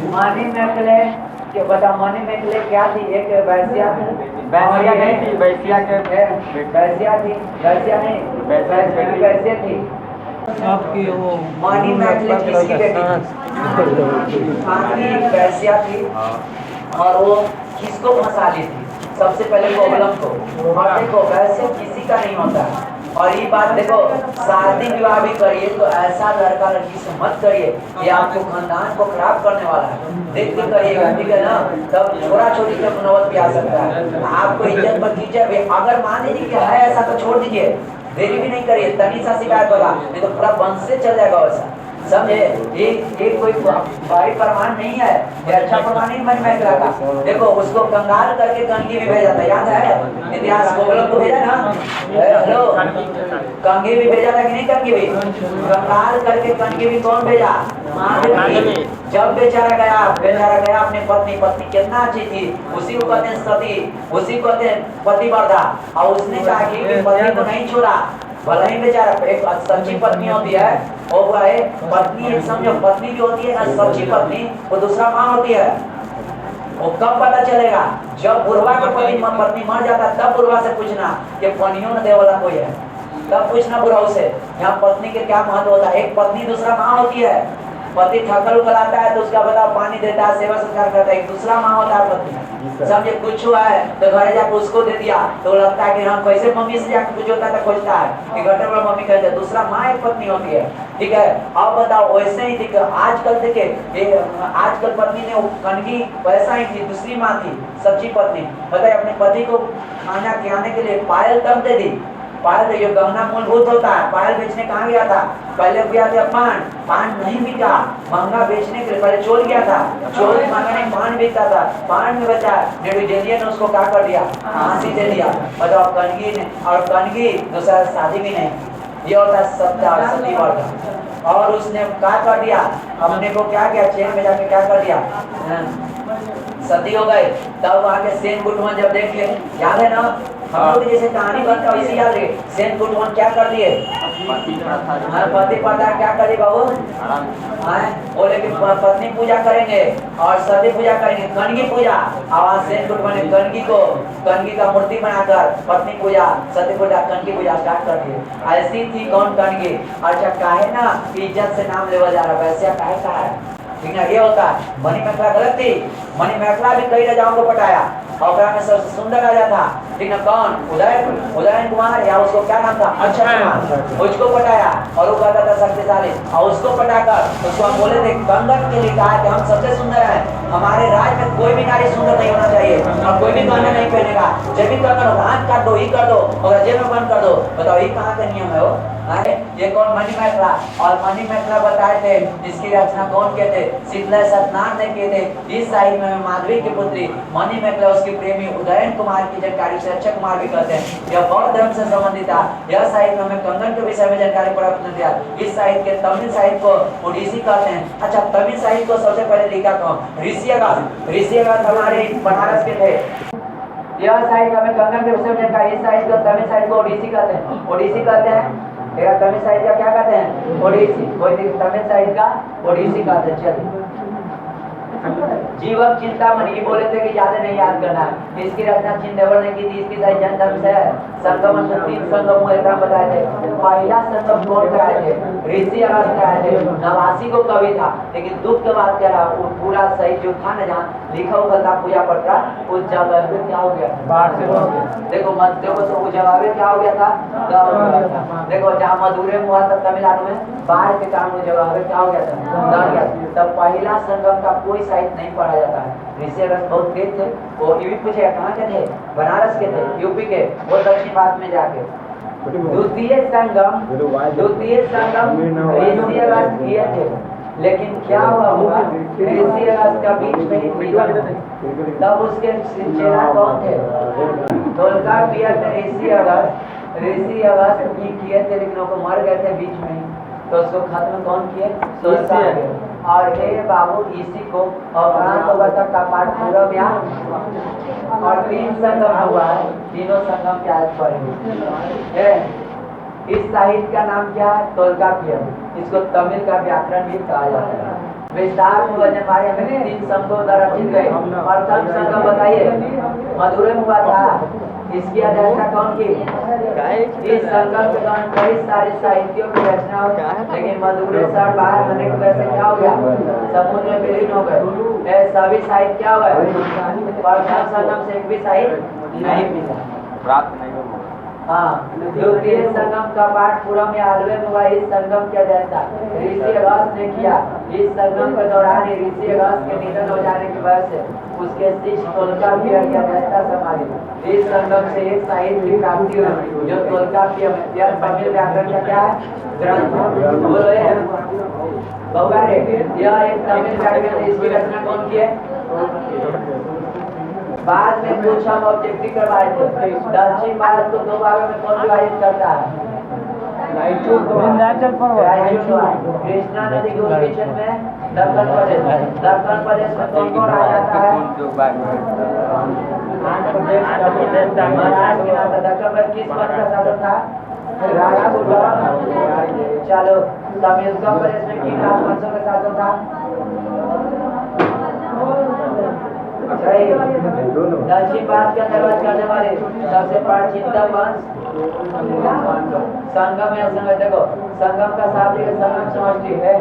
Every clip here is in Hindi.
मनी मैकले के बता, मनी मैकले क्या थी? एक वैश्या थी। वैश्या नहीं थी, वैश्या के वैश्या थी, वैश्या नहीं, वैश्या थी। आपकी वो मनी मैकले किसकी बेटी थी? खाकी वैश्या थी और वो किसको फंसा ली थी? सबसे पहले प्रॉब्लम को। और देखो वैसे किसी का नहीं होता। और ये बात देखो, शादी विवाह भी करिए तो ऐसा लड़का लड़की से मत करिए, ये आपको खानदान को खराब करने वाला है। देख के करिएगा, ठीक है ना? तब छोरा छोरी के नौबत भी आ सकता है। आपको इज्जत पर कीजिए, अगर मान लीजिए कि है ऐसा तो छोड़ दीजिए, देरी भी नहीं करिए, तनी सा शिकायत होगा, नहीं तो पूरा वंश से चल जाएगा वैसा। समझे? ये कोई भारी प्रमाण नहीं है, ये अच्छा प्रमाण नहीं मन में लगा। देखो उसको कंगाल करके कंगी भी भेजा था, याद है? इतिहास गोगलों को भेजा ना? हेलो, कंगी भी भेजा था कि नहीं? कंगी भी कंगाल करके कंगी भी कौन भेजा? महादेव। जब बेचारा गया अपने पत्नी कितना अच्छी थी, उसी को कहते हैं सती, उसी को कहते हैं पतिव्रता। और उसने कहा कि पत्नी को नहीं छोड़ा, भला ही बेचारा। एक सच्ची पत्नी होती है, वो है पत्नी, एक समझो पत्नी जो होती है ना, सच्ची पत्नी, वो दूसरा माँ होती है। वो कब पता चलेगा? जब बुढ़वा का पत्नी मर जाता है, तब बुढ़वा से पूछना कि पनियों न दे वाला कोई है, तब पूछना बुढ़ाऊ से यहाँ पत्नी के क्या महत्व होता है। एक पत्नी दूसरा माँ होती है। पति थकल उकल आता है तो उसका बताओ पानी देता है, सेवा सत्कार करता है, एक दूसरा माँ होता है पत्नी। समझे? कुछ हुआ है तो घर जाकर उसको दे दिया तो लगता है कि हाँ, कैसे मम्मी से जाकर कुछ होता है तो खोजता है कि घटे वाला मम्मी कहते हैं, दूसरा माँ एक पत्नी होती है। ठीक है, अब बताओ वैसे ही देखो आजकल देखिए, आजकल पत्नी ने कनगी वैसा ही थी, दूसरी माँ थी सच्ची पत्नी। बताइए, अपने पति को खाना खिलाने के लिए पायल तब दे दी। पायल ये गहना मूलभूत होता है। पायल बेचने कहाँ गया था? पहले गया था पान नहीं बिका, महंगा बेचने के लिए पहले चोर गया था, चोर महंगा पान बिकता था, पान में बचा नेडुजेलिया ने उसको क्या कर दिया? फांसी दे दिया। बताओ कनगी ने, और कनगी दूसरा शादी भी नहीं, ये होता है सत्ता सती वर्ग। और उसने क्या कर दिया? अपने को क्या किया? चेन में जाके क्या कर दिया? सती हो गए। तब वहां के सेन गुटवन जब देख ले, याद है ना? हम लोग जैसे कहानी बनता है इसी याद रहे। सेन गुटवन क्या कर दिए? पति प्रथा क्या करे बाबू? बोले कि पत्नी पूजा करेंगे और सती पूजा करेंगे, कनगी पूजा। आवाज सेन गुटवन ने कनगी का मूर्ति बनाकर पत्नी पूजा, सती पूजा, कनगी पूजा स्टार्ट कर दिए। ऐसी थी कौन? कनगी। अच्छा, काहे ना इज्जत से नाम लेवा जा रहा, वैसे काहे का है? ठीक है, ये होता है। मनी मैकला गलत थी। मनी मैकला भी कई राजाओं को पटाया और में सबसे सुंदर राजा था, ठीक ना? कौन? उदयन कुमार, या उसको क्या नाम था? अच्छा कुमार। उसको पटाया और वो कहता था शक्तिशाली, और उसको पटाकर उसको हम बोले थे, कंगन के लिए कहा कि हम सबसे सुंदर हैं, हमारे राज्य में कोई भी नारी सुंदर नहीं होना चाहिए और कोई भी गहना नहीं पहनेगा। जब भी कंगन हाथ काट दो, ही कर दो और जेल में बंद कर दो। बताओ ये कहाँ का नियम है? वो ये कौन? मनी मैकला। और मनी मैकला बताए थे, इसकी रचना कौन किए थे? शीतला सत्यनारायण ने किए थे। इस साहित्य में माधवी की पुत्री मनी मैकला, उसकी प्रेमी उदयन कुमार की जानकारी से अक्षय कुमार भी कहते हैं। यह बौद्ध धर्म से संबंधित था। यह साहित्य में कंगन के विषय में जानकारी प्राप्त नहीं दिया। इस साहित्य के तमिल साहित्य को ओडिसी कहते हैं। अच्छा, तमिल साहित्य को सबसे पहले लिखा कौन? ऋषि अगस्त्य। ऋषि अगस्त्य हमारे बनारस के थे। यह साहित्य हमें कंगन के विषय में जानकारी, इस साहित्य को तमिल साहित्य को ओडिसी कहते हैं। ओडिसी कहते हैं। तमिल साहित्य का क्या कहते हैं? ओडिसी। तमिल साहित्य का ओडिसी कहते हैं। चलिए, जीवक चिंतामणि बोले थे कि ज्यादा नहीं याद करना है। इसकी रचना चिंदेवर ने की थी। इसकी सही जन धर्म से है। संगम में 3 संगम हुए थे, बताए थे। पहला संगम कौन कराए थे? ऋषि अगस्त्य कराए थे। नवासी को कवि था, लेकिन दुख की बात क्या रहा, वो पूरा सही जो था ना, जहाँ लिखा हुआ था पूजा पत्र, उस जगह पे क्या हो गया? बाढ़ से हो गया। देखो मत देखो तो उस जगह पे क्या हो गया था? देखो जहाँ मधुरे में हुआ था तमिलनाडु में, बाढ़ के कारण उस जगह पे क्या हो गया था? तब पहला संगम का कोई साहित्य नहीं पढ़ा जाता है। ऋषि अगस्त्य बहुत तेज थे। वो ये भी पूछेगा कहाँ के थे? बनारस के थे, यूपी के। वो दक्षिण भारत में जाके द्वितीय संगम ऋषि अगस्त्य किए थे। लेकिन क्या हुआ? ऋषि अगस्त्य का बीच में ही निधन। तब उसके चेला कौन थे? टोलकापियर थे। ऋषि अगस्त्य भी किए थे, लेकिन वो मर गए थे बीच में ही। तो उसको खत्म कौन किए? और हे बाबू, इसी को और कपाट पूरा में और 3 संगम हुआ है। तीनों संगम के आज पढ़ेंगे। इस साहित्य का नाम क्या है? टोलकापियर। इसको तमिल का व्याकरण भी कहा जाता है। विस्तार पूर्वक हमारे में 3 संघों द्वारा रचित गए। प्रथम संघ बताइए, मधुरै में हुआ था। इसकी अध्यक्षता कौन की? इस संगम के दौरान कई सारे साहित्यों की रचना हुई, लेकिन मधुरै शहर बाहर होने की वजह से क्या हो गया? समुद्र में विलीन हो गए। सभी साहित्य क्या हुआ? प्रथम संगम से एक भी साहित्य नहीं मिला, प्राप्त नहीं हुआ। हाँ। द्वितीय संगम का पाठ पूरा में आलवे में हुआ। इस संगम की अध्यक्षता ऋषि अगस्त ने किया। इस संगम के दौरान ही ऋषि अगस्त के निधन हो जाने की वजह से उसके शिष्य तोल्काप्पिय की अध्यक्षता संभाली। इस संगम से एक साहित्य की प्राप्ति हुई जो तोल्काप्पिय में। यह तमिल व्याकरण का क्या है? ग्रंथ। बोलो ये बहुगा रे, यह एक तमिल व्याकरण है। इसकी रचना कौन की है? बाद में कुछ हम ऑब्जेक्टिव करवाए थे। दक्षिण भारत को 2 भागों में कौन विभाजित करता है? विंध्याचल पर्वत, कृष्णा नदी के उत्तरी क्षेत्र में दक्कन प्रदेश। दक्कन प्रदेश में कौन कौन आ जाता है? महाराज के नाम दक्कन पर किस वंश का शासन था? राजपूत। चलो, तमिलकम प्रदेश में किन राजवंशों का शासन था? दक्षिण भारत के अंदर बात करने वाले सबसे प्राचीनतम वंश संगम है। संगम देखो, संगम का शाब्दिक संगम समष्टि है।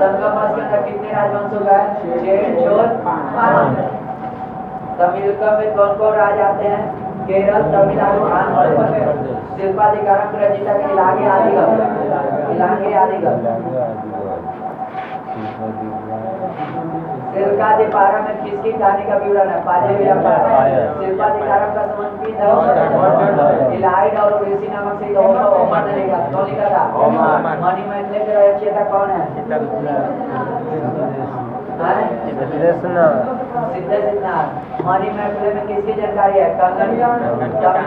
संगम वंश के अंदर कितने राजवंशों का है? 6, 4। तमिलकम में कौन कौन राज आते हैं? केरल, तमिलनाडु, आंध्र प्रदेश। शिल्पाधिकारम रचिता के इलाके आदिगम। शिल्पाधिकारम में किसकी कहानी का विवरण है? शिल्पाधिकारम का समर्पित इलाहाई और ऋषि नामक से होमर ने लिखा। कौन लिखा था? मणिमैथिली के रचयिता कौन है? सिद्धनाथ। मणिमैथिली में किसकी जानकारी है? कंगन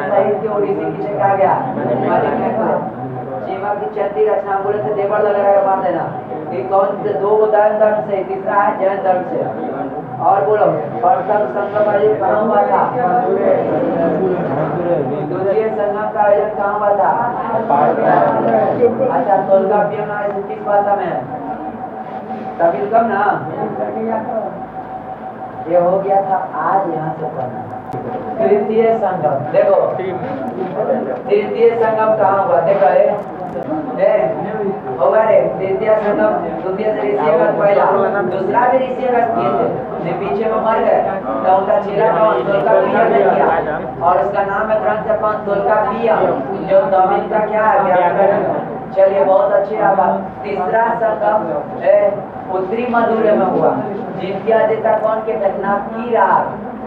साहित्य ओडिसी किसे कहा गया? मणिमैथिली। सीमा की चंदी रचना बोले थे देवर लगा मार देना। ये कौन से 2 उदाहरण धर्म से, तीसरा है जैन धर्म से। और बोलो, प्रथम संगम आयोजन कहाँ हुआ था? द्वितीय संगम का आयोजन कहाँ हुआ था? अच्छा, तोल्काप्पिय में किस भाषा में है? तमिलकम ना। ये हो गया था। आज यहाँ से पढ़ना तृतीय संगम। देखो, तृतीय संगम कहाँ हुआ? देखो होगा रे। तृतीय संगम द्वितीय से ऋषि अगस्त पहला, दूसरा भी ऋषि अगस्त किए थे, पीछे में मर गए। तो उनका चेला कौन? तोल्काप्पिय ने किया, और उसका नाम है ग्रंथ कौन? तोल्काप्पिय, जो तमिल का क्या है? व्याकरण। चलिए, बहुत अच्छी बात। तीसरा संगम उत्तरी मधुरै में हुआ, जिनकी अध्यक्षता कौन के थे?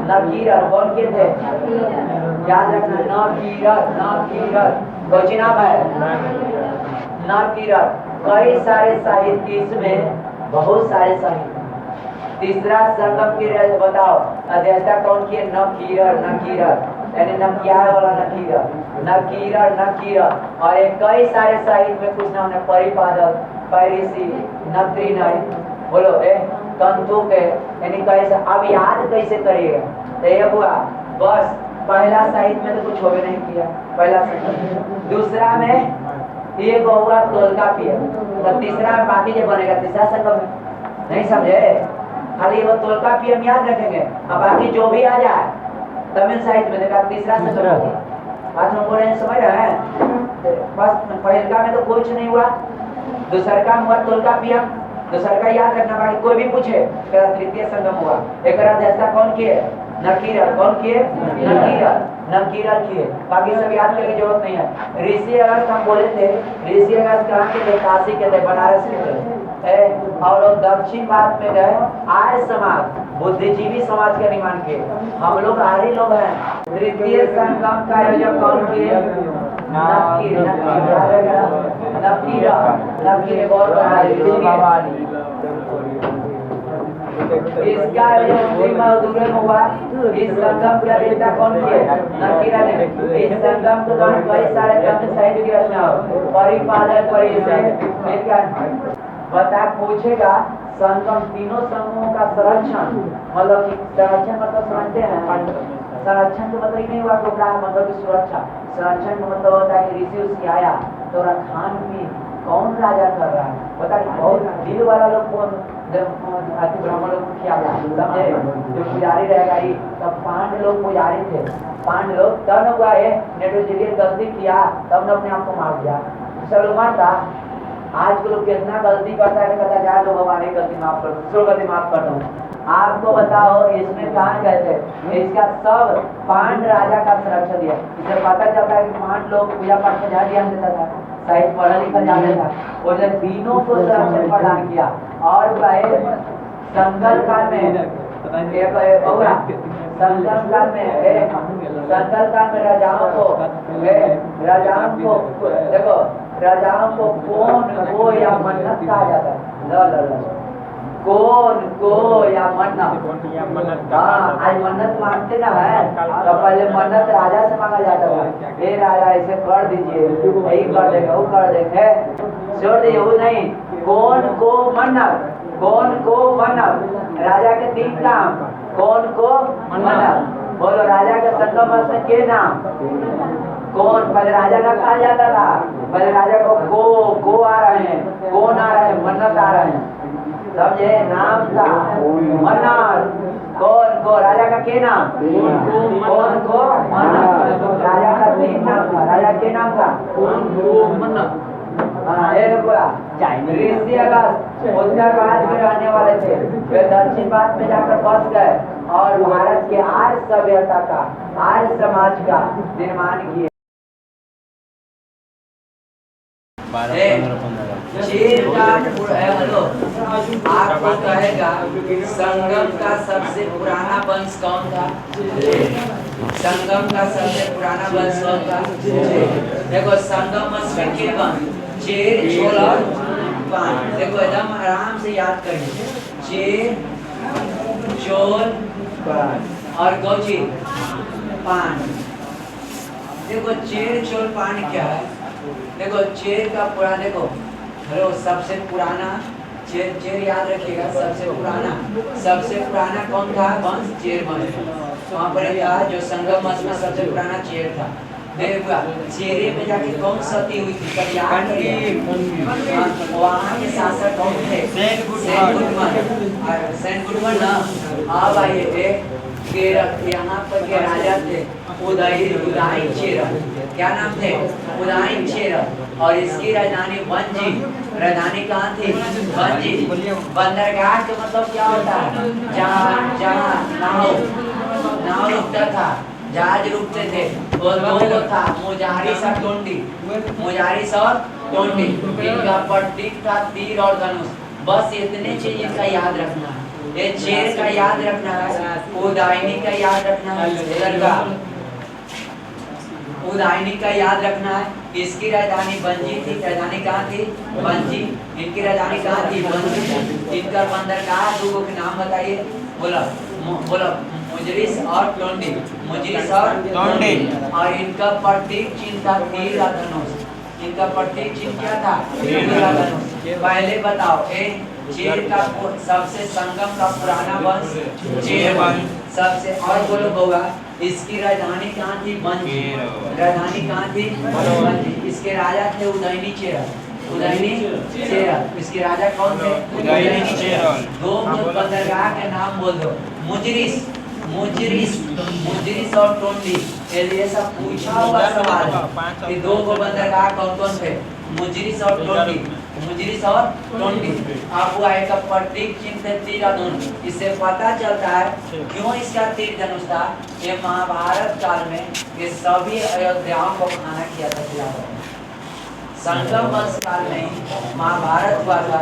नकीरत। कौन के थे? याद रखना, नकीरत। कोई नाम है? नकीरत। कई सारे साहित्य इसमें, बहुत सारे साहित्य। तीसरा संगम की बताओ, अध्यक्षता कौन की है? नकीरत, यानी नकियार वाला नकीरत। और एक कई सारे साहित्य में कुछ नाम है, परिपादक, पैरिसी, नत्रिनय। बोलो कंतुक है, यानी कैसे? अब याद कैसे करिएगा? तो ये हुआ बस। पहला साहित्य में तो कुछ होवे नहीं किया, पहला संगम। दूसरा में ये हुआ तोल्काप्पिय। तो तीसरा में बाकी जो बनेगा तीसरा संगम में। नहीं समझे? खाली वो तोल्काप्पिय हम याद रखेंगे, अब बाकी जो भी आ जाए तमिल साहित्य में देखा तीसरा संगम। बात हम बोल रहे हैं, समझ रहे हैं? बस पहलका में तो कुछ नहीं हुआ, दूसरका में हुआ तोल्काप्पिय। दूसरका याद रखना, बाकी कोई भी पूछे तृतीय संगम हुआ। एक अध्यक्षता कौन की है? नकीरत। कौन की है? नकीरत की है। बाकी सब याद करने की जरूरत नहीं है। ऋषि अगस्त हम बोले थे, ऋषि अगस्त कहाँ के थे? काशी के थे, बनारस के थे। और दक्षिण भारत में गए आर्य समाज, बुद्धिजीवी समाज का निर्माण किए। हम लोग आर्य लोग हैं। तृतीय संगम का आयोजन कौन किए? नकीर बहुत बड़ा इसका मधुरै में हुआ। इस संगम की अध्यक्षता कौन की है? नकीरा ने। इस संगम के दौरान कई सारे तमिल साहित्य की रचना हो, परिपालक बता पूछेगा। संगम तीनों समूहों का संरक्षण, मतलब संरक्षण मतलब समझते हैं? संरक्षण का मतलब नहीं हुआ टुकड़ा, मतलब की सुरक्षा। संरक्षण का मतलब होता है कि ऋषि उसकी आया तो खान पीन कौन राजा कर रहा है? बता बहुत दिल वाला लोग ब्राह्मण लोग को खिलाया, समझे? जो पुजारी रहेगा ही, तब 5 लोग पुजारी थे, 5 लोग तब न हुआ है नेटोजिलियन गलती किया, तब न अपने आप को मार दिया। चलो मारता, आज के लोग कितना गलती करता है, कहता जा लो भगवान एक गलती माफ कर दो, गलती माफ कर दो। आपको बताओ इसमें कहाँ गए थे? इसका सब 5 राजा का संरक्षण दिया। इसे पता चलता है कि 5 लोग पूजा पाठ में ध्यान देता था, शायद पढ़ा लिखा जाता था, और जब तीनों को संरक्षण प्रदान किया। और संकल्प काल में राजाओं को कौन को या मन्नत कहा जाता है? कौन को या मन्नत? हाँ, आज मन्नत मांगते ना है, तो पहले मन्नत राजा से मांगा जाता था। ये राजा ऐसे कर दीजिए, यही कर देंगे, वो कर देंगे, छोड़ दीजिए, वो नहीं। कौन को मन्नत, कौन को मन्नत, राजा के 3 काम, कौन को मन्नत। बोलो राजा के संगम में के नाम कौन? पहले राजा का कहा जाता था, पहले राजा को आ रहे हैं, कौन आ रहे हैं, मन्नत आ रहे हैं, समझे? नाम था मन्नत। कौन को? राजा का के नाम, कौन को मन्नत। राजा का 3 नाम था, राजा के नाम था कौन को मन्नत। हाँ, ऋषि अगस्त उत्तर भारत में रहने वाले थे, वे दक्षिण भारत में जाकर बस गए और भारत के आर्य सभ्यता का, आर्य समाज का निर्माण किए। आपको कहेगा संगम का सबसे पुराना वंश कौन था? संगम का सबसे पुराना वंश कौन था? देखो संगम में के वंश चेर, चोल और पान। देखो एकदम आराम से याद करिए, चेर, चोल और गौची पान। देखो चेर, चोल, पान क्या है? देखो चेर का पुराना, देखो हेलो, सबसे पुराना चेर याद रखिएगा, सबसे पुराना कौन था वंश? चेर वंश। वहाँ पर था जो संगम वंश में सबसे पुराना चेर था। देखो चेरे में जाके कौन सती हुई थी, सब याद करिए। वहाँ के शासक कौन थे? सेन गुडमन ना। अब आइए यहाँ पर के राजा थे उदयन चेर। क्या नाम थे? उदयन चेर। और इसकी राजधानी वंजी। राजधानी कहाँ थी? वंजी। बंदरगाह का मतलब क्या होता है? जहाँ नाव रुकता था, जहाज रुकते थे। वो 2 था, मुजारिस और टोंडी। मुजारिस और टोंडी, इनका प्रतीक था तीर और धनुष। बस इतने चीज इनका याद रखना है। ये चेर का याद रखना है, उदयनी का याद रखना है, उदयनी का याद रखना है। इसकी राजधानी वंजी थी। राजधानी कहाँ थी? वंजी। इनकी राजधानी कहाँ थी? वंजी। इनका बंदरगाह 2 के नाम बताइए। बोला मुजरिस और टोंडी। मुजरिस और टोंडी। और इनका प्रतीक चिन्ह था तीर और धनुष। इनका प्रतीक चिन्ह क्या था? तीर और धनुष। पहले बताओ चेर का सबसे संगम का पुराना वंश चेर वंश सबसे। और बोलो बउआ, इसकी राजधानी कहाँ थी? वंजी। राजधानी कहाँ थी? वंजी। इसके राजा थे उदयनी चेर। उदयनी चेर। इसके राजा कौन थे? उदयनी चेर। 2 बंदरगाह के नाम बोल दो। मुजरिस और टोंडी। ये सब पूछा हुआ सवाल है कि 2 बंदरगाह कौन थे? मुजरिस और टोंडी। मुजरिस और टोंडी। अब आए का प्रतीक चिन्ह तीर और धनुष। इससे पता चलता है क्यों इसका तीर धनुष था। ये महाभारत काल में ये सभी अयोध्याओं को खाना किया था। संगम वंश काल में महाभारत हुआ था।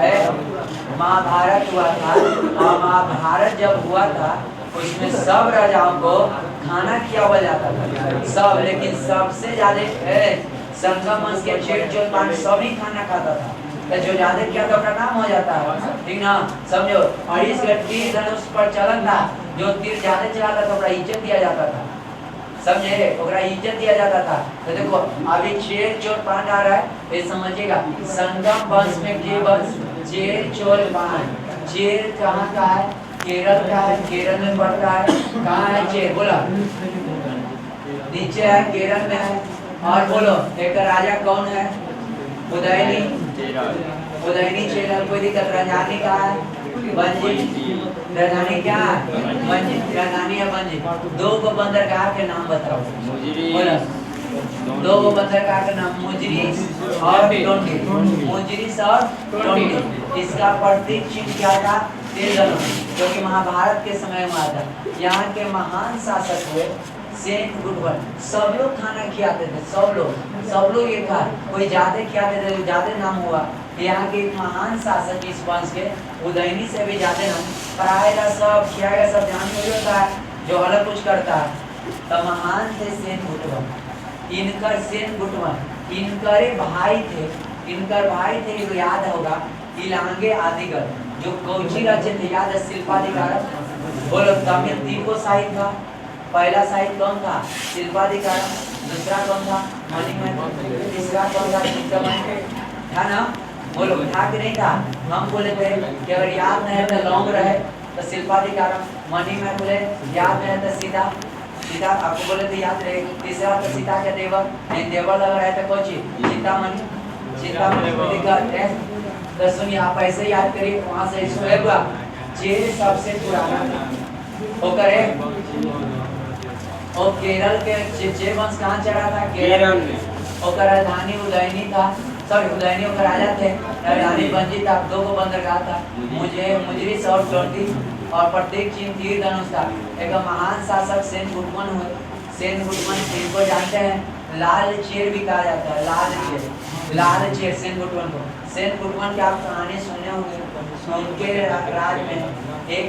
महाभारत हुआ था और महाभारत जब हुआ था उसमें सब राजाओं को खाना किया हुआ जाता था, सब। लेकिन सबसे ज्यादा संगम वंश के चेर, चोल, पान सभी खाना खाता था। तो जो ज्यादा किया तो अपना नाम हो जाता है, ठीक ना? समझो। और इसका तीर धनुष पर चलन था। जो तीर ज्यादा चलाता था ओकरा इज्जत दिया जाता था, समझे? ओकरा इज्जत दिया जाता था। तो देखो अभी चेर, चोल, पान आ रहा है, ये समझिएगा। संगम वंश में के वंश चेर, चोल, पान। चेर कहाँ का है? केरल का है। केरल में पड़ता है। कहाँ है चेर? बोला नीचे है, केरल में है। और बोलो एक राजा कौन है? उदयनी। उदयनी चेर। कोई दिक्कत? राजधानी कहाँ है? बंजी राजधानी क्या है? बंजी राजधानी है बंजी। दो को बंदरगाह के नाम बताओ। बोलो दो को बंदरगाह के नाम मुजरिस और टोंडी। मुजरिस और टोंडी। इसका प्रतीक चिन्ह क्या था? तीर धनुष, जो कि महाभारत के समय में आता। यहाँ के महान शासक हुए सेन गुटवन। सब लोग खाना खिलाते थे, सब लोग ये खा, कोई ज्यादा खिलाते थे, ज्यादा नाम हुआ। यहाँ के एक महान शासक इस वंश के उदयनी से भी ज्यादा नाम, पढ़ाएगा सब, खिलाएगा सब, ध्यान नहीं होता है, जो अलग कुछ करता है। तो महान थे सेन गुटवन। इनकर सेन गुटवन इनकर भाई थे, जो याद होगा इलांगे आदिगर, जो कौची रचे थे, याद है? शिल्पाधिकारक। बोलो तमिल तीन साहित्य था। पहला साहित्य कौन था? शिल्पाधिकारक। दूसरा कौन था? मणिमय। तीसरा कौन था? था ना? बोलो था कि नहीं था? हम बोले थे कि अगर याद नहीं है तो लौंग रहे तो शिल्पाधिकारक। मणिमय बोले याद नहीं है तो सीता आपको बोले तो याद रहे। तीसरा तो सीता के देवर, देवर लग रहा है तो कौची? सीतामणि। तो सुनिए आप ऐसे याद करिए, वहां से चेर सबसे पुराना होकर है। और केरल के चेर वंश कहाँ चढ़ा था? केरल में। और राजधानी उदयनी था, सॉरी उदयनी और राजा थे। राजधानी बंजी था, दो को बंदरगाह था, मुजरिस और टोंडी, और प्रत्येक चिन्ह तीर धनुष था। एक महान शासक सेन गुटवन हुए। सेन गुटवन इनको जानते हैं, लाल चेर भी कहा जाता है। लाल चेर सेन गुटवन को। सेन गुटवन की आप कहानी सुने होंगे। उनके राज में एक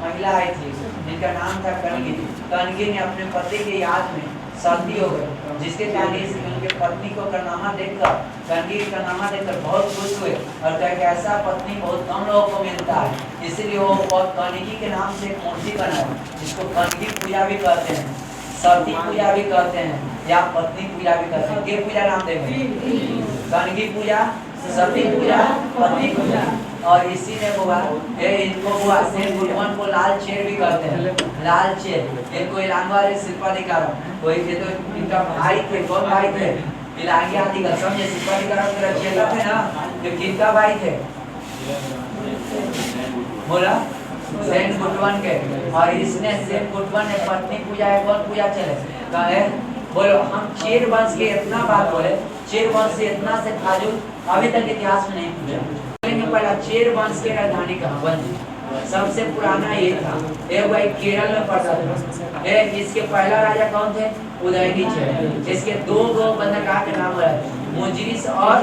महिला आई थी जिनका नाम था कनगी। कनगी ने अपने पति के याद में शादी हो गई, जिसके कारण उनके पत्नी को करनामा देखकर, कनगी का करनामा देखकर बहुत खुश हुए और कहा कि ऐसा पत्नी बहुत कम लोगों को मिलता है। इसीलिए वो कनगी के नाम से एक मूर्ति बनाए, जिसको कनगी पूजा भी कहते हैं, सती पूजा भी कहते हैं, या पत्नी पूजा भी कहते हैं। ये पूजा नाम देंगे, कनगी पूजा, सती पूजा, पत्नी पूजा। और इसी ने हुआ इनको हुआ सेन गुटवन को लाल चेर भी कहते हैं। लाल चेर इनको इलांगा वाले शिल्पाधिकारक, कोई थे तो इनका भाई थे। कौन भाई थे? इलांगी आदिगर। समझे? शिल्पाधिकारक के रचयिता थे ना, तो किनका भाई थे? बोला सेन गुटवन के। और इसने सेन गुटवन ने पत्नी पूजा है। कौन पूजा चले कहे? बोलो हम चेर वंश के इतना बात बोले, चेर वंश से इतना से खाजू अभी तक इतिहास में नहीं पूछा। पहला चेर वंश के राजधानी कहाँ? बंजी। सबसे पुराना ये था। ये भाई केरल में पड़ता था। इसके पहला राजा कौन थे? उदयनी चेर। इसके दो बंदरगाह के नाम है, मुजरिस और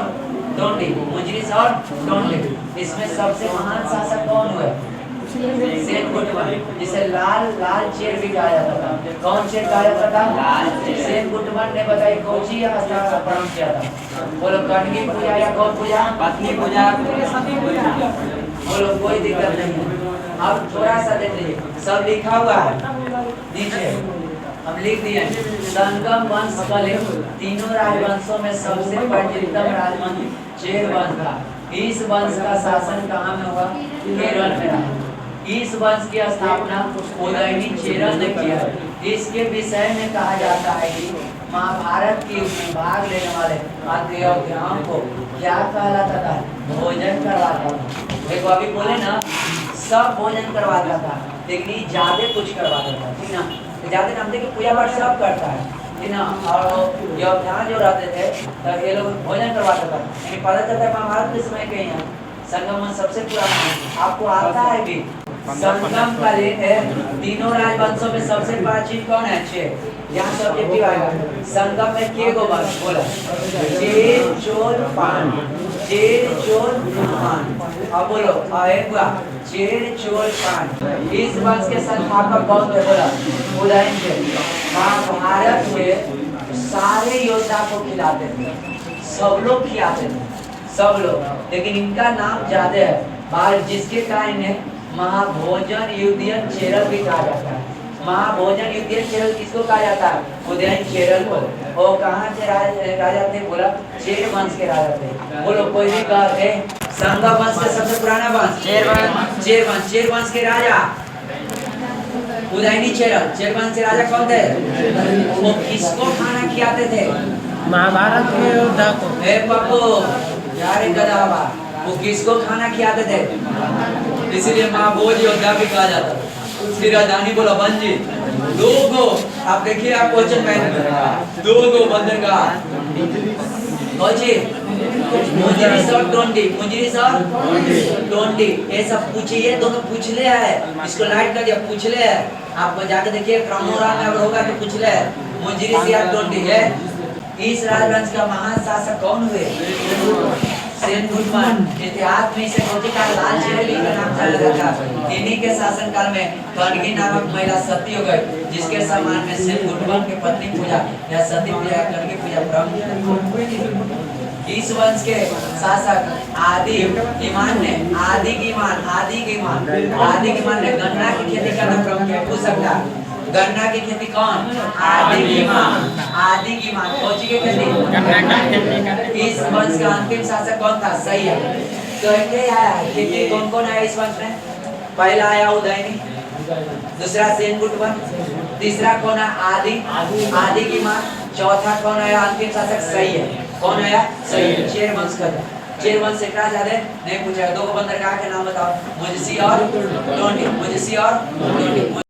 टोंडी। मुजरिस और टोंडी। इसमें सबसे महान शासक कौन हुए? सेन गुटवन, जिसे लाल चेर भी कहा जाता था। कौन चेर कहा जाता था? सेन गुटवन ने बताई कौची स्थापना किया था। बोलो कनगी पूजा या कौन पूजा? पत्नी पूजा। बोलो कोई दिक्कत नहीं है। अब थोड़ा सा देख लीजिए, सब लिखा हुआ है नीचे, हम लिख दिए। संगम वंश कलिंग, तीनों राजवंशों में सबसे प्राचीनतम राजवंश चेर वंश था। इस वंश का शासन कहाँ में हुआ? केरल में रहा। इस वंश की स्थापना उदयनी चेरल ने किया है। इसके विषय में कहा जाता है कि महाभारत के उसमें भाग लेने वाले अयोध्याओं को क्या कहलाता था? भोजन करवाता था। देखो अभी बोले ना, सब भोजन करवाता था, लेकिन ज्यादा कुछ करवाता था, ठीक ना? ज्यादा नाम देखिए पूजा पाठ सब करता है, ठीक ना? और अयोध्या जो रहते थे तब ये लोग भोजन करवाता था। लेकिन पता चलता है महाभारत के समय के यहाँ संगम सबसे पुराना आपको आता है भी। संगम का तीनों राजवंशों में सबसे प्राचीन कौन है? चेर। यहाँ सब्जेक्टिव आएगा। संगम में के गो वंश बोला? चेर, चोल, पान। चेर, चोल, पान। अब बोलो आएगा चेर, चोल, पान। इस वंश के संस्थापक कौन थे? बोला उदयन थे। महाभारत के सारे योद्धा को खिलाते थे, सब लोग खिलाते थे, सब लोग। लेकिन इनका नाम ज्यादा है, जिसके कारण महाभोजन युधियन चेरल भी कहा जाता है। महाभोजन युधियन चेरल किसको कहा जाता है? उदयन चेरल को। वो कहाँ से राजा थे? बोला चेर वंश के राजा थे। बोलो कोई भी कहते संगम वंश का सबसे पुराना वंश चेर वंश। चेर वंश के राजा उदयनी चेरल। चेर वंश के राजा कौन थे? वो किसको खाना खिलाते थे? महाभारत के योद्धा को। पप्पू यार गदावा, वो किसको खाना खिलाते थे? इसीलिए महाभोज योद्धा भी कहा जाता है। उसकी राजधानी बोला बंजी। दो गो, आप देखिए आप क्वेश्चन में दो गो बंदरगाह मुंजिरी और टोंटी, मुंजिरी और टोंटी, ये सब पूछिए, ये दोनों पूछले है, इसको लाइट कर दिया, पूछले है। आपको जाके देखिए क्रमोरा में अगर होगा तो पूछले है, मुंजिरी से या टोंटी है। इस राजवंश का महान शासक कौन हुए? सेनगुटमान। इतिहास में इसे कोटि का लाल शेरली का नाम जाना जाता है। इन्हीं के शासनकाल में कनगी नामक महिला सती हो गई, जिसके सम्मान में सेनगुटमान की पत्नी पूजा या सती पूजा कनगी पूजा प्रमुख। इस वंश के शासक आदि ईमान ने गन्ना की खेती करना प्रमुख है। पूछ सकता गन्ना की खेती कौन? आदि ईमान कौची की खेती? इस वंश का अंतिम शासक कौन था? सही है। तो खेती कौन कौन आया इस वंश में? पहला आया उदयनी, दूसरा सेनगुटवन, तीसरा कौन है? आदि ईमान, चौथा कौन आया? अंतिम शासक। सही है। कौन आया? सही है। चेर वंश का चेर वंश से क्या ज्यादा नहीं पूछा। दो बंदरगाह के नाम बताओ, मुंजिसी और टोंटी। मुंजिसी और टोंटी।